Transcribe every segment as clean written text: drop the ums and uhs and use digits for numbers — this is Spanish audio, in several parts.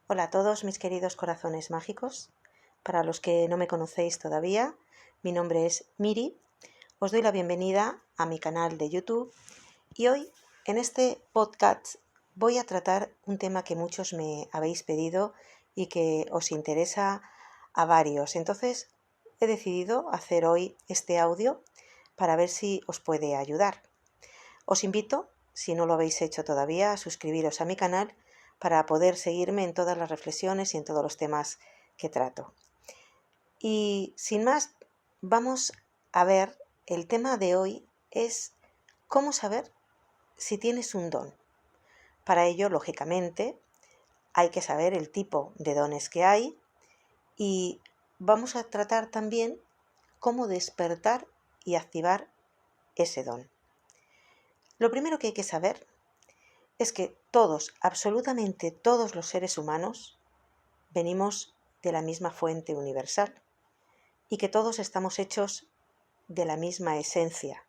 Hola a todos mis queridos corazones mágicos. Para los que no me conocéis todavía, mi nombre es Miri. Os doy la bienvenida a mi canal de YouTube y hoy en este podcast voy a tratar un tema que muchos me habéis pedido y que os interesa a varios. Entonces he decidido hacer hoy este audio para ver si os puede ayudar. Os invito, si no lo habéis hecho todavía, a suscribiros a mi canal para poder seguirme en todas las reflexiones y en todos los temas que trato. Y sin más, vamos a ver, el tema de hoy es cómo saber si tienes un don. Para ello, lógicamente, hay que saber el tipo de dones que hay y vamos a tratar también cómo despertar y activar ese don. Lo primero que hay que saber es que todos, absolutamente todos los seres humanos, venimos de la misma fuente universal y que todos estamos hechos de la misma esencia.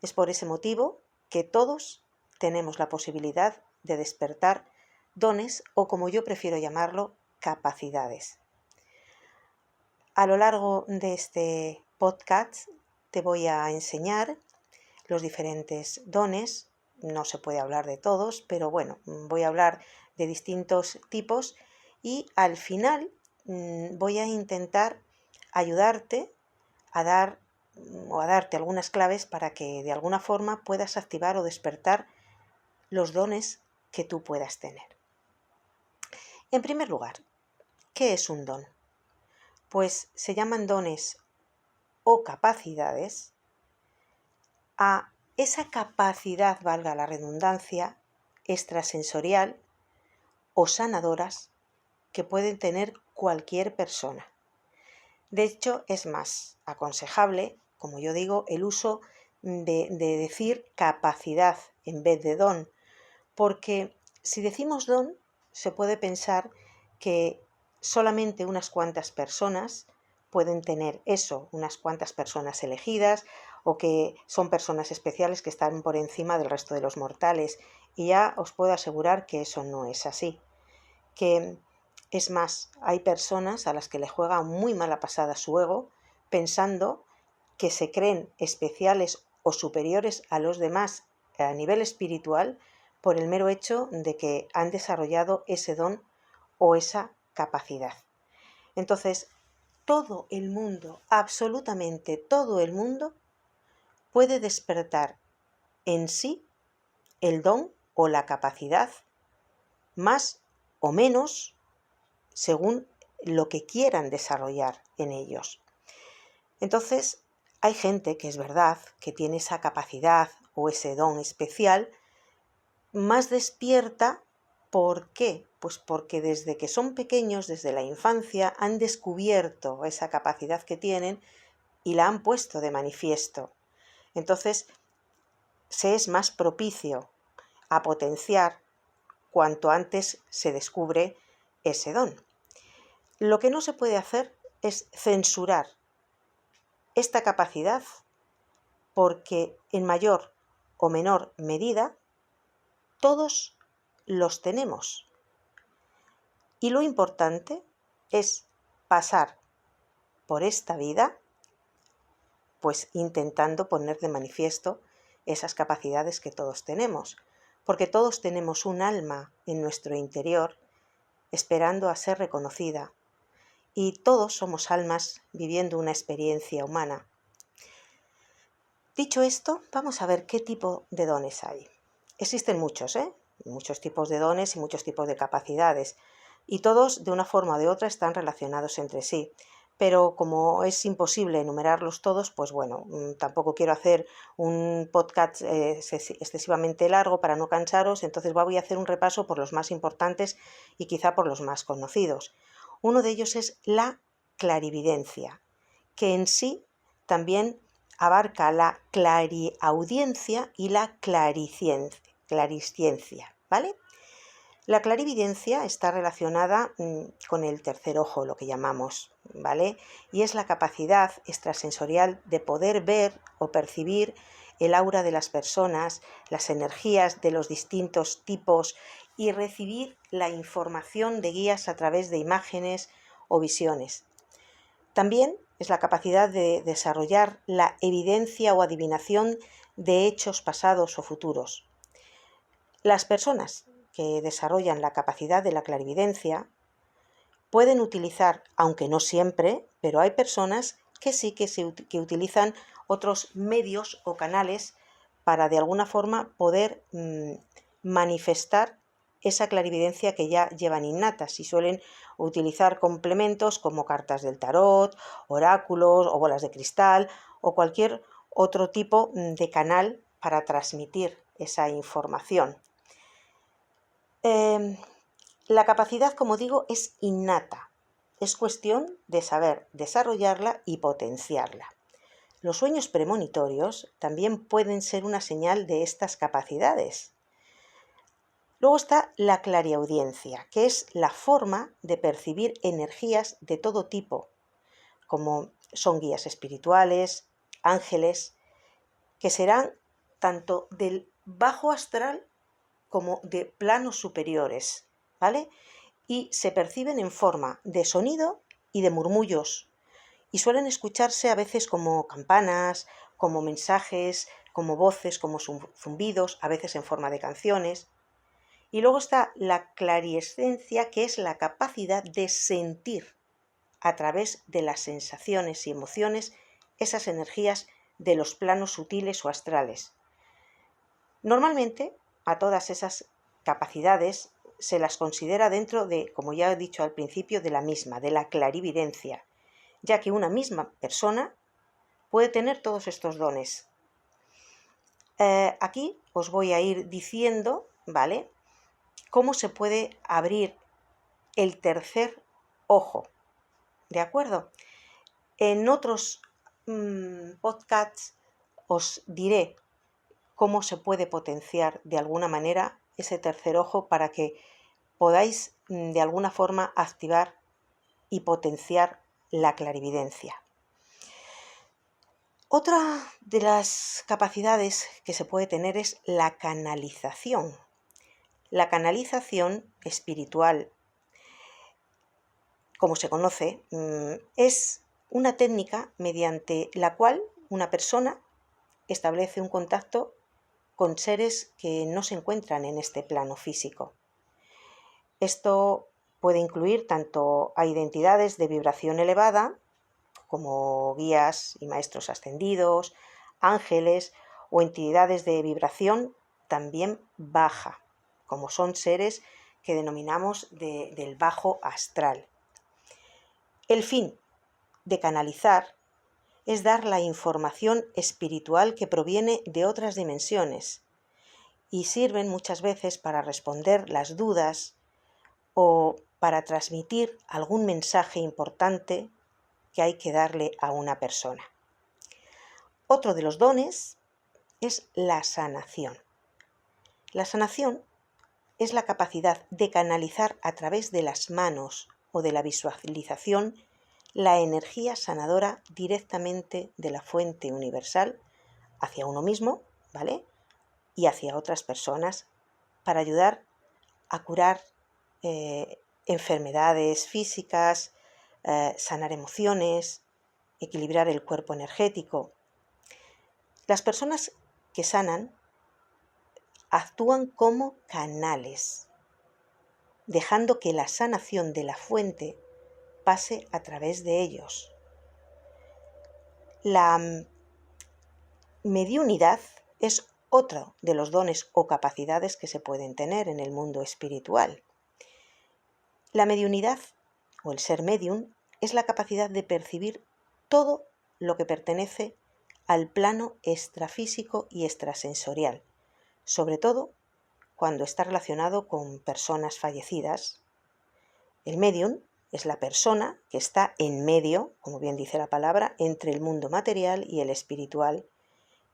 Es por ese motivo que todos tenemos la posibilidad de despertar dones o, como yo prefiero llamarlo, capacidades. A lo largo de este podcast te voy a enseñar los diferentes dones. No se puede hablar de todos, pero bueno, voy a hablar de distintos tipos y al final voy a intentar ayudarte a dar o a darte algunas claves para que de alguna forma puedas activar o despertar los dones que tú puedas tener. En primer lugar, ¿qué es un don? Pues se llaman dones o capacidades a esa capacidad, valga la redundancia, extrasensorial o sanadoras que pueden tener cualquier persona. De hecho, es más aconsejable, como yo digo, el uso de decir capacidad en vez de don, porque si decimos don, se puede pensar que solamente unas cuantas personas pueden tener eso, unas cuantas personas elegidas o que son personas especiales que están por encima del resto de los mortales. Y ya os puedo asegurar que eso no es así. Que es más, hay personas a las que le juega muy mala pasada su ego pensando que se creen especiales o superiores a los demás a nivel espiritual por el mero hecho de que han desarrollado ese don o esa capacidad. Entonces, todo el mundo, absolutamente todo el mundo, puede despertar en sí el don o la capacidad, más o menos según lo que quieran desarrollar en ellos. Entonces, hay gente que es verdad que tiene esa capacidad o ese don especial más despierta. ¿Por qué? Pues porque desde que son pequeños, desde la infancia, han descubierto esa capacidad que tienen y la han puesto de manifiesto. Entonces, se es más propicio a potenciar cuanto antes se descubre ese don. Lo que no se puede hacer es censurar esta capacidad porque en mayor o menor medida todos los tenemos. Y lo importante es pasar por esta vida pues intentando poner de manifiesto esas capacidades que todos tenemos, porque todos tenemos un alma en nuestro interior esperando a ser reconocida y todos somos almas viviendo una experiencia humana. Dicho esto, vamos a ver qué tipo de dones hay. Existen muchos, muchos tipos de dones y muchos tipos de capacidades, y todos de una forma o de otra están relacionados entre sí. Pero como es imposible enumerarlos todos, pues bueno, tampoco quiero hacer un podcast excesivamente largo para no cansaros, entonces voy a hacer un repaso por los más importantes y quizá por los más conocidos. Uno de ellos es la clarividencia, que en sí también abarca la clariaudiencia y la clarisciencia, ¿vale? La clarividencia está relacionada con el tercer ojo, lo que llamamos, ¿vale? Y es la capacidad extrasensorial de poder ver o percibir el aura de las personas, las energías de los distintos tipos y recibir la información de guías a través de imágenes o visiones. También es la capacidad de desarrollar la evidencia o adivinación de hechos pasados o futuros. Las personas que desarrollan la capacidad de la clarividencia pueden utilizar, aunque no siempre, pero hay personas que sí que utilizan otros medios o canales para de alguna forma poder manifestar esa clarividencia que ya llevan innatas y suelen utilizar complementos como cartas del tarot, oráculos o bolas de cristal o cualquier otro tipo de canal para transmitir esa información. La capacidad, como digo, es innata. Es cuestión de saber desarrollarla y potenciarla. Los sueños premonitorios también pueden ser una señal de estas capacidades. Luego está la clariaudiencia, que es la forma de percibir energías de todo tipo, como son guías espirituales, ángeles, que serán tanto del bajo astral como de planos superiores, ¿vale? Y se perciben en forma de sonido y de murmullos, y suelen escucharse a veces como campanas, como mensajes, como voces, como zumbidos, a veces en forma de canciones. Y luego está la clariescencia, que es la capacidad de sentir a través de las sensaciones y emociones esas energías de los planos sutiles o astrales. Normalmente, a todas esas capacidades se las considera dentro de, como ya he dicho al principio, de la clarividencia, ya que una misma persona puede tener todos estos dones. Aquí os voy a ir diciendo, ¿vale?, cómo se puede abrir el tercer ojo, ¿de acuerdo? En otros podcasts os diré cómo se puede potenciar de alguna manera ese tercer ojo para que podáis de alguna forma activar y potenciar la clarividencia. Otra de las capacidades que se puede tener es la canalización. La canalización espiritual, como se conoce, es una técnica mediante la cual una persona establece un contacto con seres que no se encuentran en este plano físico. Esto puede incluir tanto a identidades de vibración elevada, como guías y maestros ascendidos, ángeles o entidades de vibración también baja, como son seres que denominamos del bajo astral. El fin de canalizar es dar la información espiritual que proviene de otras dimensiones y sirven muchas veces para responder las dudas o para transmitir algún mensaje importante que hay que darle a una persona. Otro de los dones es la sanación. La sanación es la capacidad de canalizar a través de las manos o de la visualización la energía sanadora directamente de la fuente universal hacia uno mismo, ¿vale?, y hacia otras personas para ayudar a curar enfermedades físicas, sanar emociones, equilibrar el cuerpo energético. Las personas que sanan actúan como canales, dejando que la sanación de la fuente pase a través de ellos. La mediunidad es otro de los dones o capacidades que se pueden tener en el mundo espiritual. La mediunidad o el ser medium es la capacidad de percibir todo lo que pertenece al plano extrafísico y extrasensorial, sobre todo cuando está relacionado con personas fallecidas. El medium es la persona que está en medio, como bien dice la palabra, entre el mundo material y el espiritual,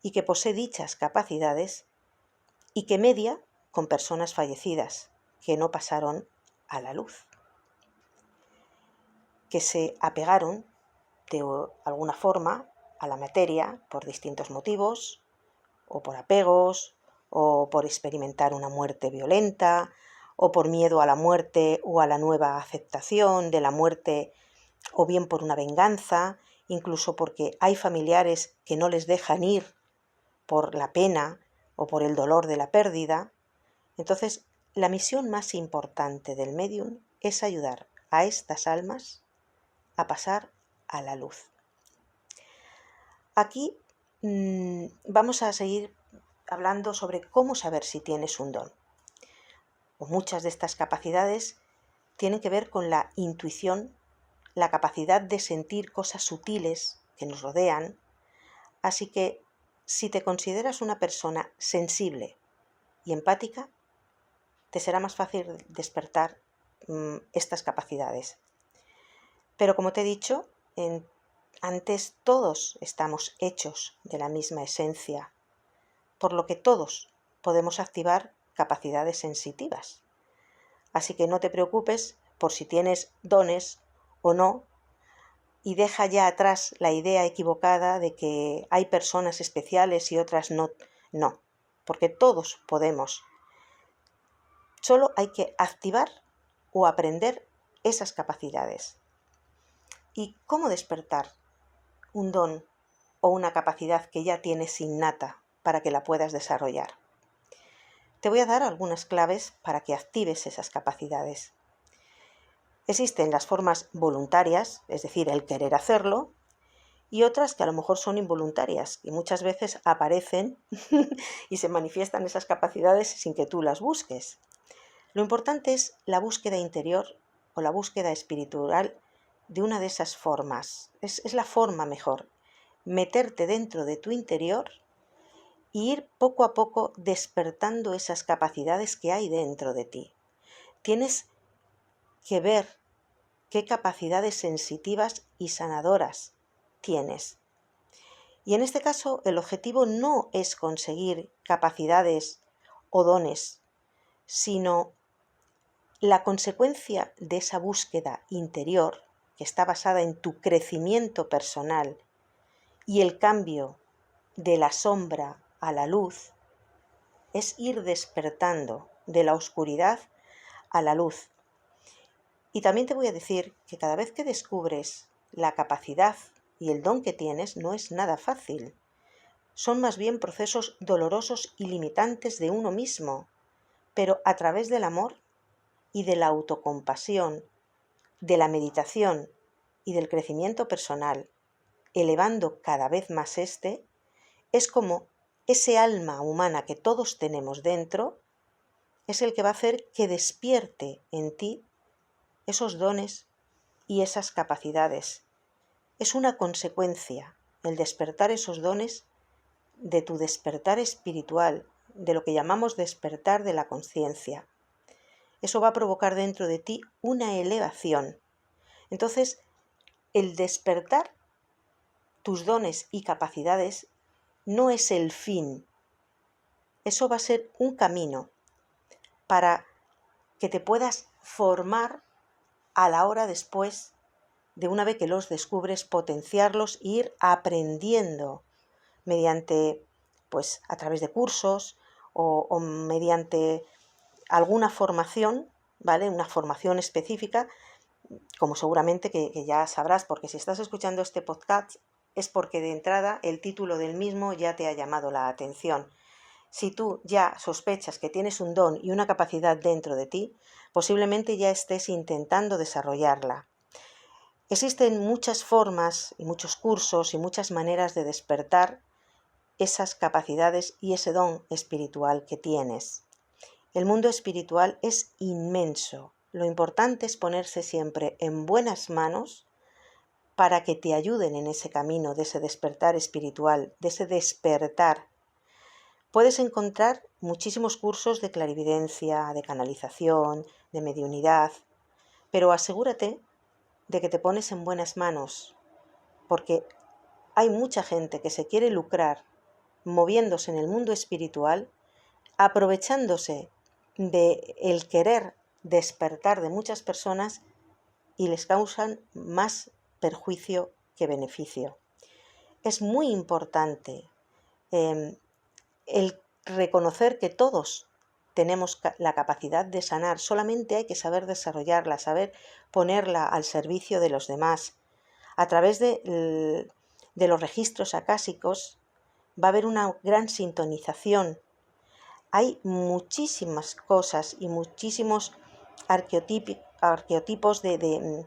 y que posee dichas capacidades y que media con personas fallecidas que no pasaron a la luz, que se apegaron de alguna forma a la materia por distintos motivos, o por apegos, o por experimentar una muerte violenta, o por miedo a la muerte o a la nueva aceptación de la muerte, o bien por una venganza, incluso porque hay familiares que no les dejan ir por la pena o por el dolor de la pérdida. Entonces, la misión más importante del médium es ayudar a estas almas a pasar a la luz. Aquí vamos a seguir hablando sobre cómo saber si tienes un don. Muchas de estas capacidades tienen que ver con la intuición, la capacidad de sentir cosas sutiles que nos rodean. Así que si te consideras una persona sensible y empática, te será más fácil despertar estas capacidades. Pero como te he dicho, antes todos estamos hechos de la misma esencia, por lo que todos podemos activar capacidades sensitivas. Así que no te preocupes por si tienes dones o no, y deja ya atrás la idea equivocada de que hay personas especiales y otras no. No, porque todos podemos. Solo hay que activar o aprender esas capacidades. ¿Y cómo despertar un don o una capacidad que ya tienes innata para que la puedas desarrollar? Te voy a dar algunas claves para que actives esas capacidades. Existen las formas voluntarias, es decir, el querer hacerlo, y otras que a lo mejor son involuntarias, y muchas veces aparecen y se manifiestan esas capacidades sin que tú las busques. Lo importante es la búsqueda interior o la búsqueda espiritual de una de esas formas. Es la forma mejor. Meterte dentro de tu interior e ir poco a poco despertando esas capacidades que hay dentro de ti. Tienes que ver qué capacidades sensitivas y sanadoras tienes. Y en este caso, el objetivo no es conseguir capacidades o dones, sino la consecuencia de esa búsqueda interior, que está basada en tu crecimiento personal y el cambio de la sombra a la luz, es ir despertando de la oscuridad a la luz. Y también te voy a decir que cada vez que descubres la capacidad y el don que tienes, no es nada fácil. Son más bien procesos dolorosos y limitantes de uno mismo, pero a través del amor y de la autocompasión, de la meditación y del crecimiento personal, elevando cada vez más es como ese alma humana que todos tenemos dentro, es el que va a hacer que despierte en ti esos dones y esas capacidades. Es una consecuencia el despertar esos dones de tu despertar espiritual, de lo que llamamos despertar de la conciencia. Eso va a provocar dentro de ti una elevación. Entonces, el despertar tus dones y capacidades no es el fin. Eso va a ser un camino para que te puedas formar a la hora después de una vez que los descubres, potenciarlos e ir aprendiendo mediante, pues a través de cursos o mediante alguna formación, ¿vale? Una formación específica, como seguramente que ya sabrás, porque si estás escuchando este podcast es porque de entrada el título del mismo ya te ha llamado la atención. Si tú ya sospechas que tienes un don y una capacidad dentro de ti, posiblemente ya estés intentando desarrollarla. Existen muchas formas y muchos cursos y muchas maneras de despertar esas capacidades y ese don espiritual que tienes. El mundo espiritual es inmenso. Lo importante es ponerse siempre en buenas manos para que te ayuden en ese camino de ese despertar espiritual, de ese despertar. Puedes encontrar muchísimos cursos de clarividencia, de canalización, de mediunidad, pero asegúrate de que te pones en buenas manos, porque hay mucha gente que se quiere lucrar moviéndose en el mundo espiritual, aprovechándose del querer despertar de muchas personas y les causan más perjuicio que beneficio. Es muy importante el reconocer que todos tenemos la capacidad de sanar, solamente hay que saber desarrollarla, saber ponerla al servicio de los demás. A través de los registros acásicos va a haber una gran sintonización. Hay muchísimas cosas y muchísimos arqueotipos de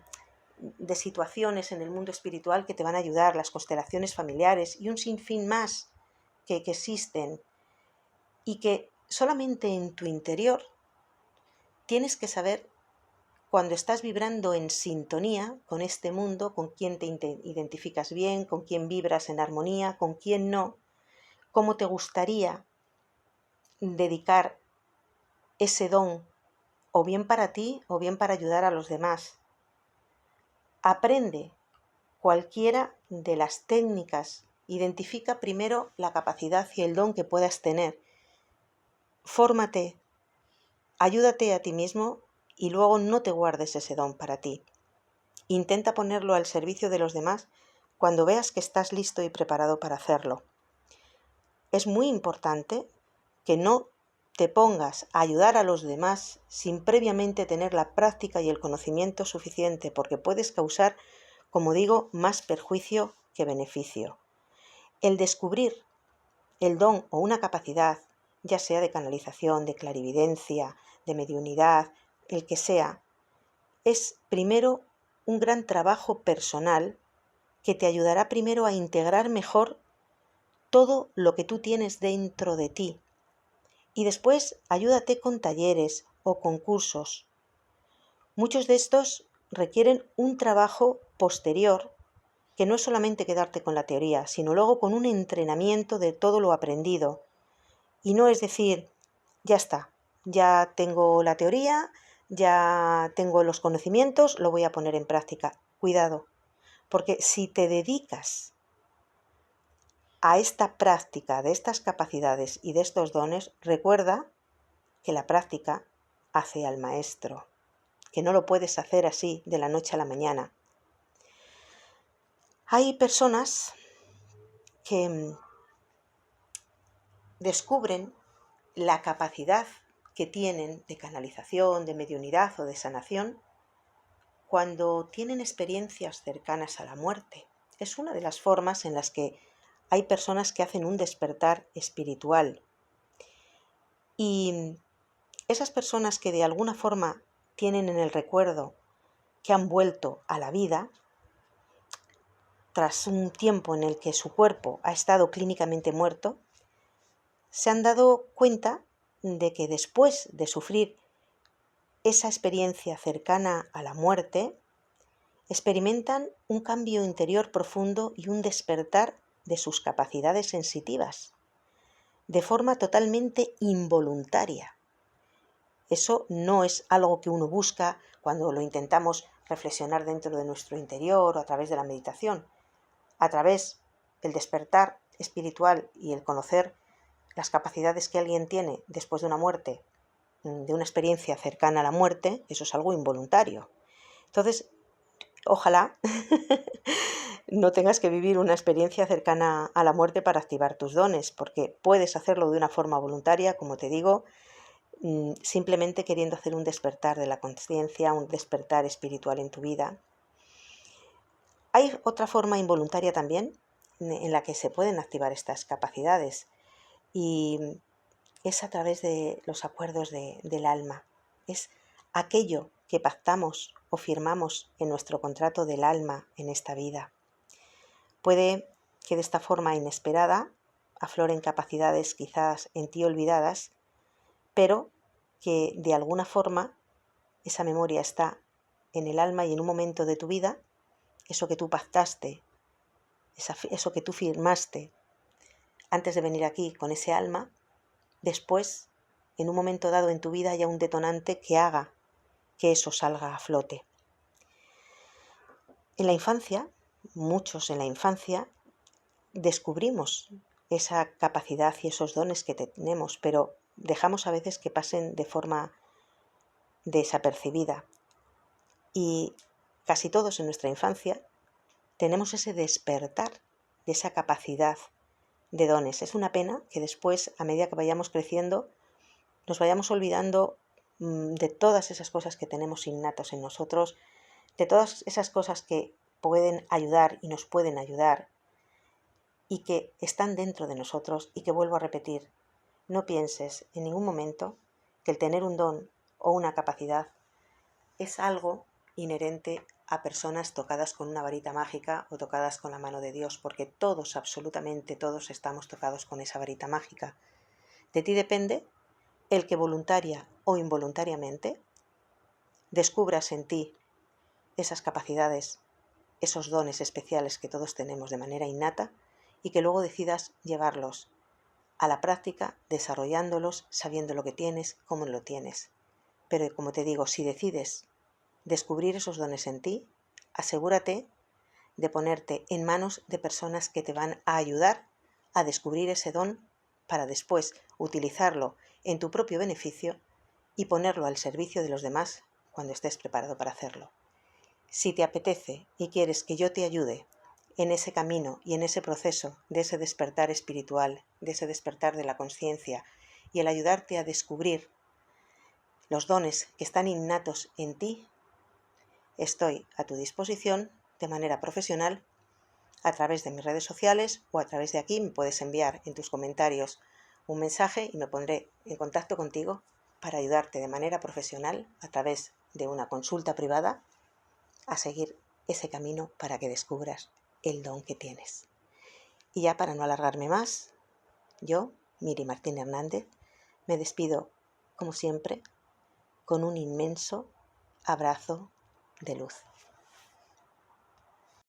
situaciones en el mundo espiritual que te van a ayudar, las constelaciones familiares y un sinfín más que existen, y que solamente en tu interior tienes que saber cuando estás vibrando en sintonía con este mundo, con quién te identificas bien, con quién vibras en armonía, con quién no, cómo te gustaría dedicar ese don, o bien para ti o bien para ayudar a los demás. Aprende cualquiera de las técnicas, identifica primero la capacidad y el don que puedas tener. Fórmate, ayúdate a ti mismo y luego no te guardes ese don para ti. Intenta ponerlo al servicio de los demás cuando veas que estás listo y preparado para hacerlo. Es muy importante que no te pongas a ayudar a los demás sin previamente tener la práctica y el conocimiento suficiente, porque puedes causar, como digo, más perjuicio que beneficio. El descubrir el don o una capacidad, ya sea de canalización, de clarividencia, de mediunidad, el que sea, es primero un gran trabajo personal que te ayudará primero a integrar mejor todo lo que tú tienes dentro de ti. Y después ayúdate con talleres o concursos. Muchos de estos requieren un trabajo posterior, que no es solamente quedarte con la teoría, sino luego con un entrenamiento de todo lo aprendido. Y no es decir, ya está, ya tengo la teoría, ya tengo los conocimientos, lo voy a poner en práctica. Cuidado, porque si te dedicas a esta práctica de estas capacidades y de estos dones, recuerda que la práctica hace al maestro, que no lo puedes hacer así de la noche a la mañana. Hay personas que descubren la capacidad que tienen de canalización, de mediunidad o de sanación cuando tienen experiencias cercanas a la muerte. Es una de las formas en las que hay personas que hacen un despertar espiritual. Y esas personas que de alguna forma tienen en el recuerdo que han vuelto a la vida, tras un tiempo en el que su cuerpo ha estado clínicamente muerto, se han dado cuenta de que después de sufrir esa experiencia cercana a la muerte, experimentan un cambio interior profundo y un despertar de sus capacidades sensitivas, de forma totalmente involuntaria. Eso no es algo que uno busca cuando lo intentamos reflexionar dentro de nuestro interior o a través de la meditación. A través del despertar espiritual y el conocer las capacidades que alguien tiene después de una muerte, de una experiencia cercana a la muerte, eso es algo involuntario. Entonces, ojalá no tengas que vivir una experiencia cercana a la muerte para activar tus dones, porque puedes hacerlo de una forma voluntaria, como te digo, simplemente queriendo hacer un despertar de la conciencia, un despertar espiritual en tu vida. Hay otra forma involuntaria también en la que se pueden activar estas capacidades, y es a través de los acuerdos del alma. Es aquello que pactamos o firmamos en nuestro contrato del alma en esta vida. Puede que de esta forma inesperada afloren capacidades quizás en ti olvidadas, pero que de alguna forma esa memoria está en el alma y en un momento de tu vida, eso que tú pactaste, eso que tú firmaste antes de venir aquí con ese alma, después, en un momento dado en tu vida, haya un detonante que haga que eso salga a flote. En la infancia, muchos en la infancia, descubrimos esa capacidad y esos dones que tenemos, pero dejamos a veces que pasen de forma desapercibida. Y casi todos en nuestra infancia tenemos ese despertar de esa capacidad de dones. Es una pena que después, a medida que vayamos creciendo, nos vayamos olvidando de todas esas cosas que tenemos innatos en nosotros, de todas esas cosas que pueden ayudar y nos pueden ayudar y que están dentro de nosotros y que, vuelvo a repetir, no pienses en ningún momento que el tener un don o una capacidad es algo inherente a personas tocadas con una varita mágica o tocadas con la mano de Dios, porque todos, absolutamente todos, estamos tocados con esa varita mágica. De ti depende el que voluntaria o involuntariamente descubras en ti esas capacidades, esos dones especiales que todos tenemos de manera innata y que luego decidas llevarlos a la práctica, desarrollándolos, sabiendo lo que tienes, cómo lo tienes. Pero como te digo, si decides descubrir esos dones en ti, asegúrate de ponerte en manos de personas que te van a ayudar a descubrir ese don para después utilizarlo en tu propio beneficio y ponerlo al servicio de los demás cuando estés preparado para hacerlo. Si te apetece y quieres que yo te ayude en ese camino y en ese proceso de ese despertar espiritual, de ese despertar de la conciencia y el ayudarte a descubrir los dones que están innatos en ti, estoy a tu disposición de manera profesional a través de mis redes sociales o a través de aquí. Me puedes enviar en tus comentarios un mensaje y me pondré en contacto contigo para ayudarte de manera profesional a través de una consulta privada a seguir ese camino para que descubras el don que tienes. Y ya para no alargarme más, yo, Miri Martín Hernández, me despido, como siempre, con un inmenso abrazo de luz.